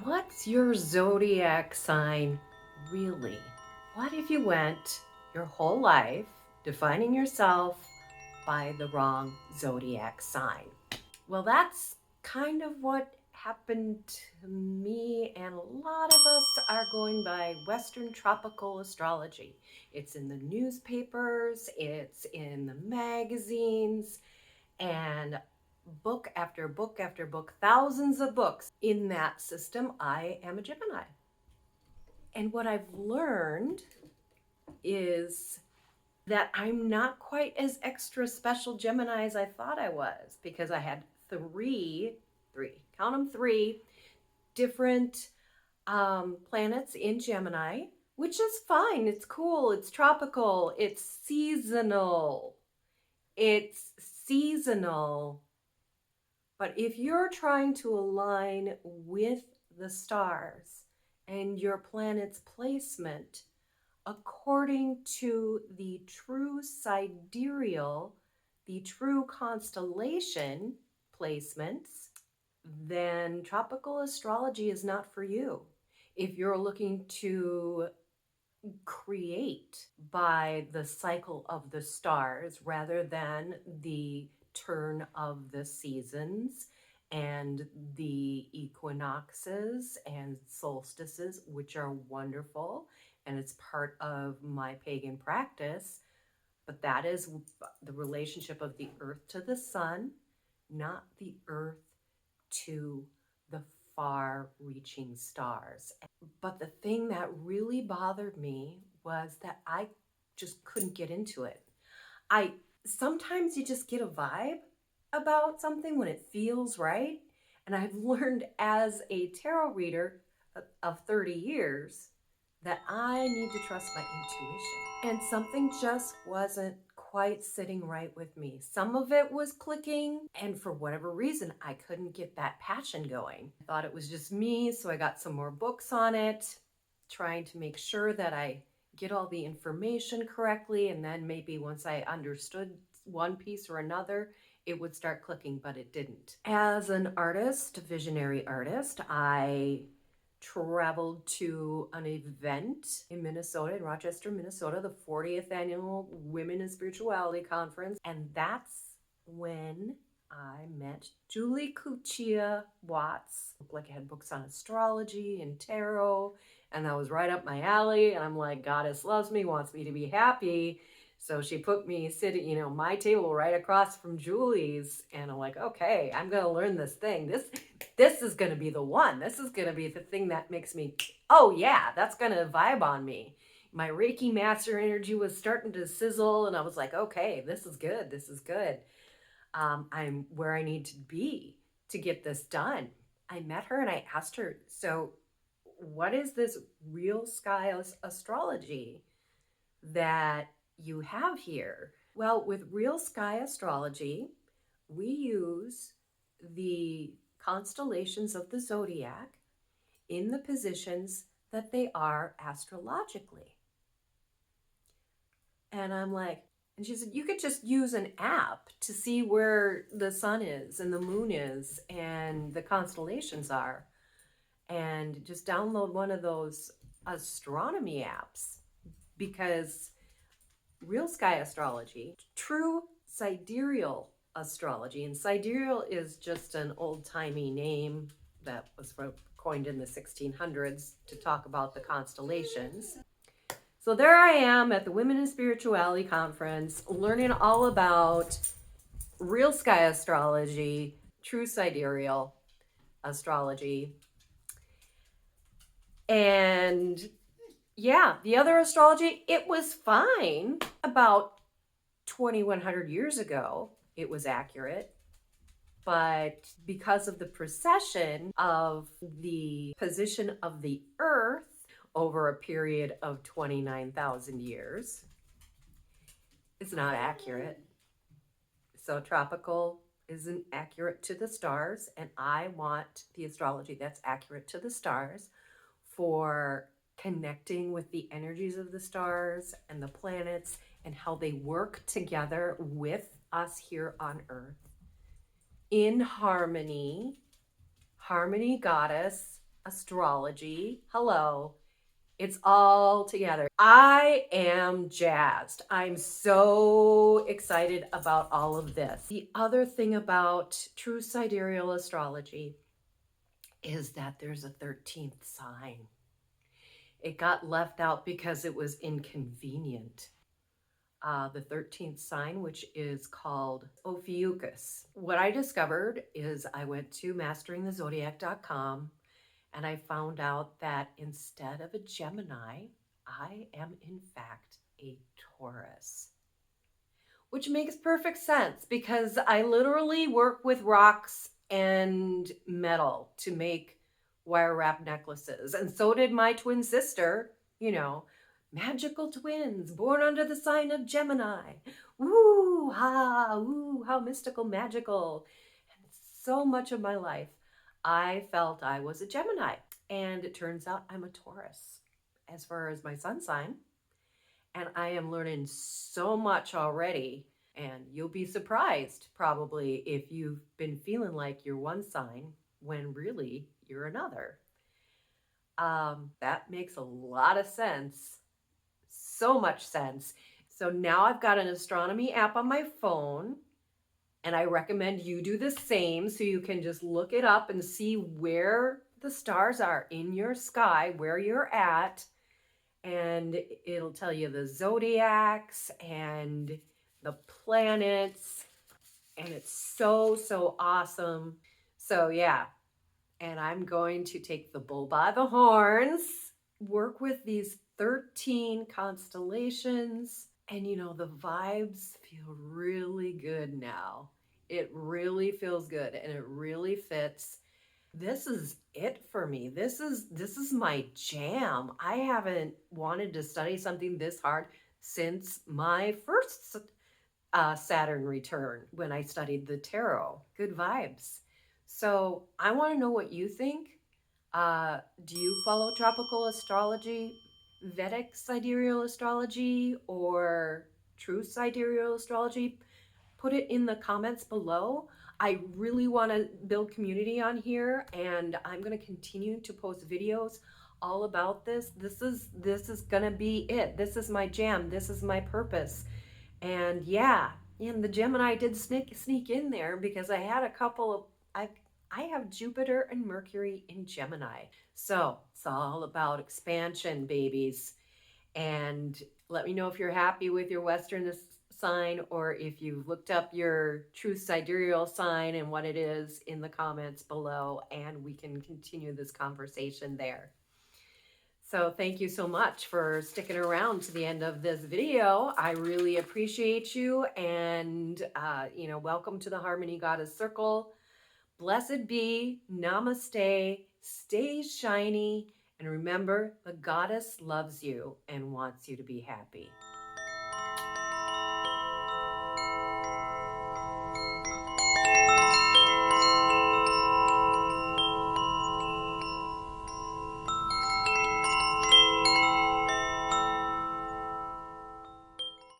What's your zodiac sign really? What if you went your whole life defining yourself by the wrong zodiac sign? Well, that's kind of what happened to me, and a lot of us are going by Western tropical astrology. It's in the newspapers, it's in the magazines, and book after book after book, thousands of books in that system. I am a Gemini. And what I've learned is that I'm not quite as extra special Gemini as I thought I was, because I had count them, three different planets in Gemini, which is fine. It's cool. It's tropical. It's seasonal. It's seasonal. But if you're trying to align with the stars and your planet's placement according to the true sidereal, the true constellation placements, then tropical astrology is not for you. If you're looking to create by the cycle of the stars rather than the turn of the seasons and the equinoxes and solstices, which are wonderful, and it's part of my pagan practice. But that is the relationship of the earth to the sun, not the earth to the far reaching stars. But the thing that really bothered me was that I just couldn't get into it. I sometimes you just get a vibe about something when it feels right. And I've learned as a tarot reader of 30 years that I need to trust my intuition. And something just wasn't quite sitting right with me. Some of it was clicking, and for whatever reason, I couldn't get that passion going. I thought it was just me, so I got some more books on it, trying to make sure that I get all the information correctly, and then maybe once I understood one piece or another, it would start clicking, but it didn't. As an artist, visionary artist, I traveled to an event in Minnesota, in Rochester, Minnesota, the 40th annual Women in Spirituality Conference. And that's when I met Julie Cuccia Watts. Looked like I had books on astrology and tarot, and that was right up my alley. And I'm like, Goddess loves me, wants me to be happy. So she put me sitting, my table right across from Julie's. And I'm like, okay, I'm going to learn this thing. This is going to be the one. This is going to be the thing that makes me, oh yeah, that's going to vibe on me. My Reiki master energy was starting to sizzle, and I was like, okay, this is good. This is good. I'm where I need to be to get this done. I met her and I asked her, so what is this real sky astrology that you have here? Well, with real sky astrology, we use the constellations of the zodiac in the positions that they are astrologically. And I'm like, and she said, you could just use an app to see where the sun is and the moon is and the constellations are. And just download one of those astronomy apps, because real sky astrology, true sidereal astrology, and sidereal is just an old-timey name that was coined in the 1600s to talk about the constellations. So there I am at the Women in Spirituality Conference, learning all about real sky astrology, true sidereal astrology. And yeah, the other astrology, it was fine. About 2,100 years ago, it was accurate. But because of the precession of the position of the Earth over a period of 29,000 years, it's not accurate. So tropical isn't accurate to the stars, and I want the astrology that's accurate to the stars for connecting with the energies of the stars and the planets and how they work together with us here on Earth in harmony. Harmony goddess, astrology. Hello. It's all together. I am jazzed. I'm so excited about all of this. The other thing about True Sidereal Astrology is that there's a 13th sign. It got left out because it was inconvenient. The 13th sign, which is called Ophiuchus. What I discovered is I went to masteringthezodiac.com and I found out that instead of a Gemini, I am in fact a Taurus, which makes perfect sense because I literally work with rocks and metal to make wire wrap necklaces. And so did my twin sister, you know, magical twins born under the sign of Gemini. Woo, ha, woo, how mystical, magical. And so much of my life, I felt I was a Gemini. And it turns out I'm a Taurus as far as my sun sign. And I am learning so much already. And you'll be surprised probably if you've been feeling like you're one sign when really you're another. That makes a lot of sense. So much sense. So now I've got an astronomy app on my phone, and I recommend you do the same so you can just look it up and see where the stars are in your sky, where you're at. And it'll tell you the zodiacs and the planets. And it's so, so awesome. So yeah, and I'm going to take the bull by the horns, work with these 13 constellations. And you know, the vibes feel really good now. It really feels good and it really fits. This is it for me. This is my jam. I haven't wanted to study something this hard since my first Saturn return when I studied the tarot. Good vibes. So I want to know what you think. Do you follow tropical astrology, Vedic sidereal astrology, or true sidereal astrology? Put it in the comments below. I really want to build community on here, and I'm going to continue to post videos all about this. This is going to be it. This is my jam. This is my purpose. And yeah, and the Gemini did sneak in there because I had a couple of I have Jupiter and Mercury in Gemini. So it's all about expansion, babies. And let me know if you're happy with your Western sign or if you've looked up your true sidereal sign and what it is in the comments below, and we can continue this conversation there. So thank you so much for sticking around to the end of this video. I really appreciate you, and welcome to the Harmony Goddess Circle. Blessed be, namaste, stay shiny, and remember, the goddess loves you and wants you to be happy.